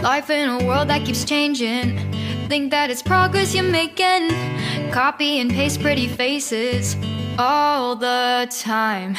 Life in a world that keeps changing. Think that it's progress you're making. Copy and paste pretty faces all the time.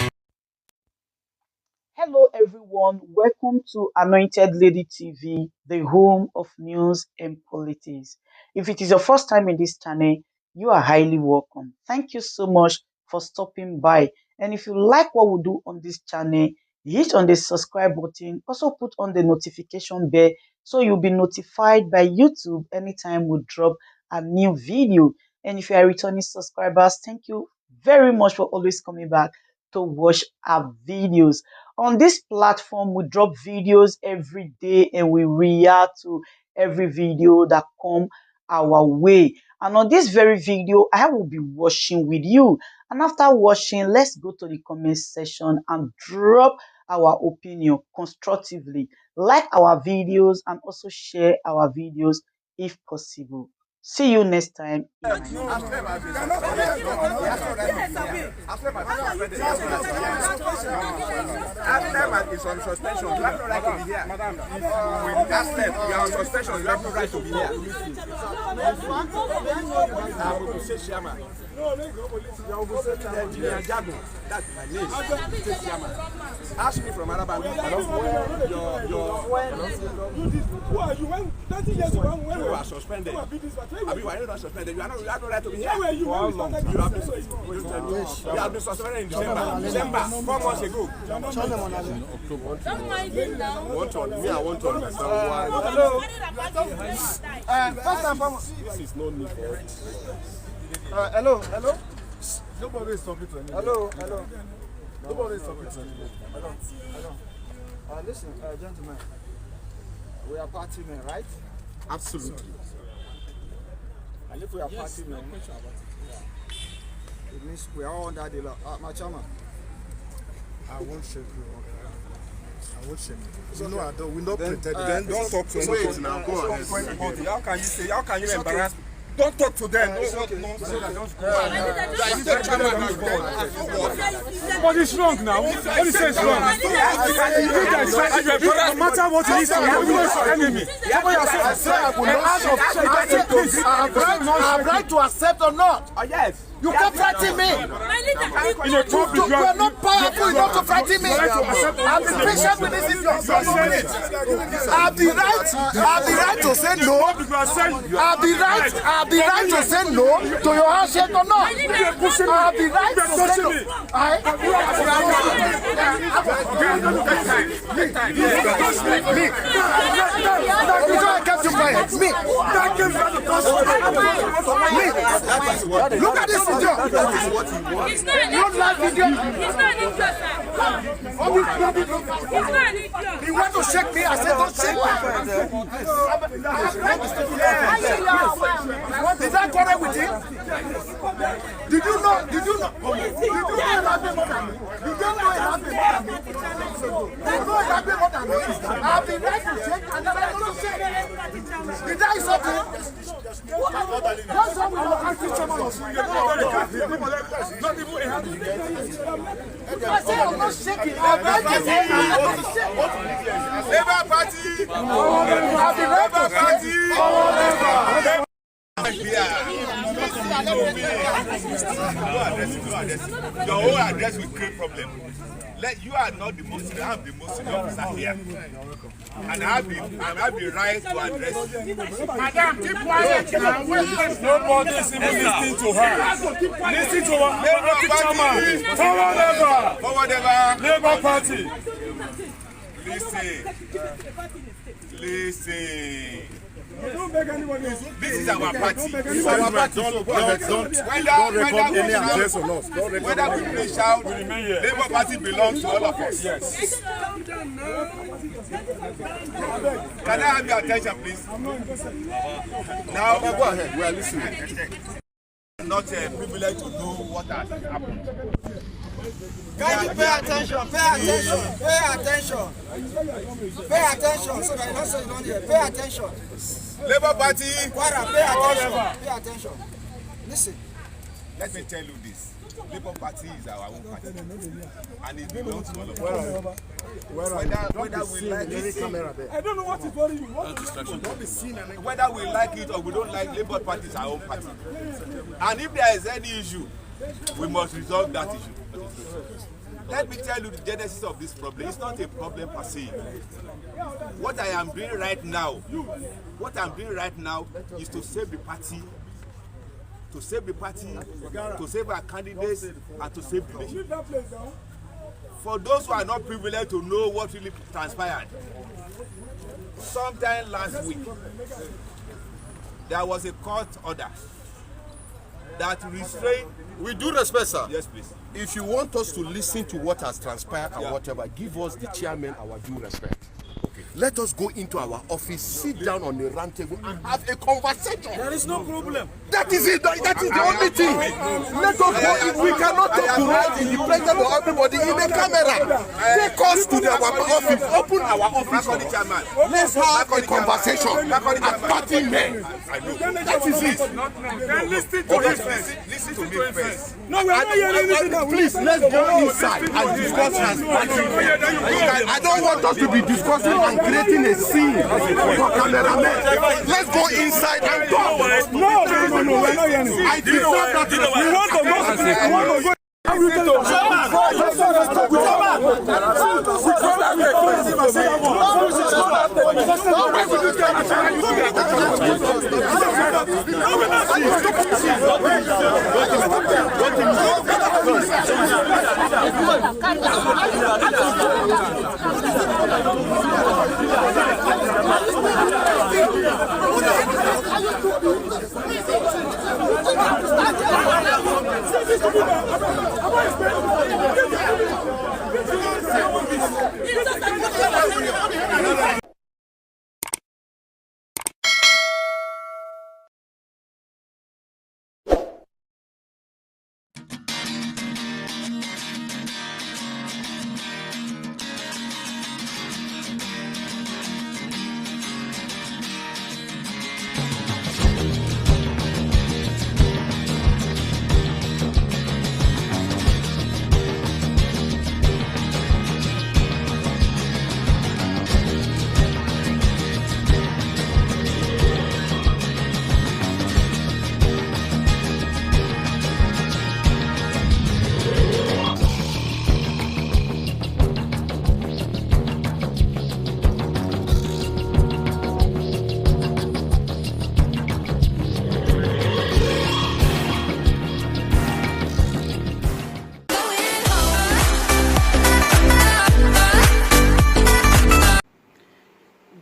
Hello everyone, welcome to Anointed Lady TV, the home of news and politics. If it is your first time in this channel, you are highly welcome. Thank you so much for stopping by. And if you like what we do on this channel, hit on the subscribe button, also put on the notification bell so you'll be notified by YouTube anytime we drop a new video. And if you are returning subscribers, thank you very much for always coming back to watch our videos. On this platform, we drop videos every day and we react to every video that come our way. And on this very video, I will be watching with you. And after watching, let's go to the comment section and drop our opinion constructively. Like our videos and also share our videos if possible. See you next time. Is on suspension. You have no right to be here. With that step, you are on suspension. You have no right to be here. I will say Chairman. That's my name. Ask me from Alabama. Who are you? When 30 years ago, when you are suspended. You are not suspended. You have no right to be here. For how long? You have been suspended in December 4 months ago. This is no need for it. Hello. Nobody is talking to anybody. Hello. Nobody is talking to anybody. Hello. Listen, gentlemen. We are party men, right? Absolutely. And if we are party men, it means we are all under the law. My chairman. I won't shake you. I won't shake you. No, I don't. We don't pretend. Then don't talk to anybody now. Go ahead. How can you embarrass me? Don't talk to them. But it's wrong now. What is it's wrong? No matter what it is, you have no enemy. I have right to accept or not. Yes. You can't frighten me. You are not powerful enough to frighten me. I've been patient with this situation. I have the right to say no. I have the right to say no to your handshake or not. I have the right to say no. I kept you quiet. Me. Look at this. He's not an idiot. He's not an idiot. He want to shake me. I said, don't shake me. Did I quarrel with him? Did you know? Did you know? Did you know he loved me more than me? You don't know he loved me more than me. You know he loved me more than me. I have the right to shake and the right to shake. Did I insult him? What's wrong with your country, chairman? Not even a hand. I said I'm not shaking. I'm not shaking. Labour Party. Labour Party. Your whole address will create problem. You are not the most senior. I'm the most senior officer here. And I have the right to address you. Madam, keep quiet now. Nobody is even listening to her. Listen to her. Forward ever. Labour Party. Listen. This is our party. This is our party. Don't record any address on us. Whether we play shout, Labour Party belongs to all of us. Yes. Can I have your attention, please? Now, go ahead. We are listening. Not privileged to know what has happened. Can you pay attention? Pay attention. Pay attention. Pay attention. So that you don't say you don't hear. Pay attention. Labour Party. Pay attention. Pay attention. Listen. Let me tell you this. Labour Party is our own party, and it belongs to all of us. Whether we like it, I don't know what is worrying you. whether we like it or we don't like Labour Party is our own party. And if there is any issue, we must resolve that issue. Let me tell you the genesis of this problem. It's not a problem per se. What I am doing right now is to save the party, to save our candidates, and to save the nation. For those who are not privileged to know what really transpired, sometime last week, there was a court order that restrained. With due respect, sir. Yes, please. If you want us to listen to what has transpired and whatever, give us, the chairman, our due respect. Okay. Let us go into our office, sit down on the round table, and have a conversation. There is no problem. That is it. That is the only thing. Let us go in. We cannot talk to right in the president or everybody in the camera. Take us to our office. Open our office. Let's have a conversation as party men. That is it. Then listen to him first. Listen to me first. No, we are not hearing anything now. Please, let's go inside and discuss as party men. I don't want us to be discussing and creating a scene for cameramen. Let's go inside and talk. No, we're not hearing. I deserve that. We want to go. We want to go.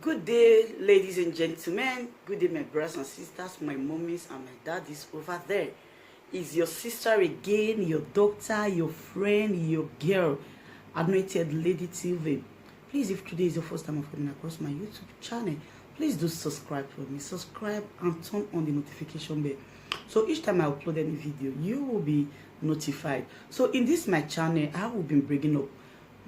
Good day, ladies and gentlemen. Good day, my brothers and sisters, my mummies and my daddies over there. Is your sister again, your doctor, your friend, your girl, Anointed Lady TV. Please, if today is your first time of coming across my YouTube channel, please do subscribe for me. Subscribe and turn on the notification bell. So each time I upload any video, you will be notified. So in this my channel, I will be bringing up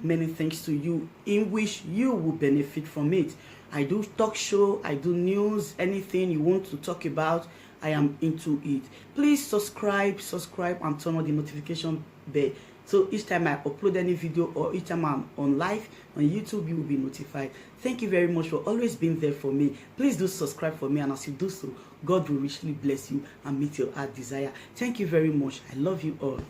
many things to you in which you will benefit from it. I do talk show, I do news, anything you want to talk about, I am into it. Please subscribe and turn on the notification bell. So each time I upload any video or each time I'm on live on YouTube, you will be notified. Thank you very much for always being there for me. Please do subscribe for me, and as you do so, God will richly bless you and meet your heart desire. Thank you very much. I love you all.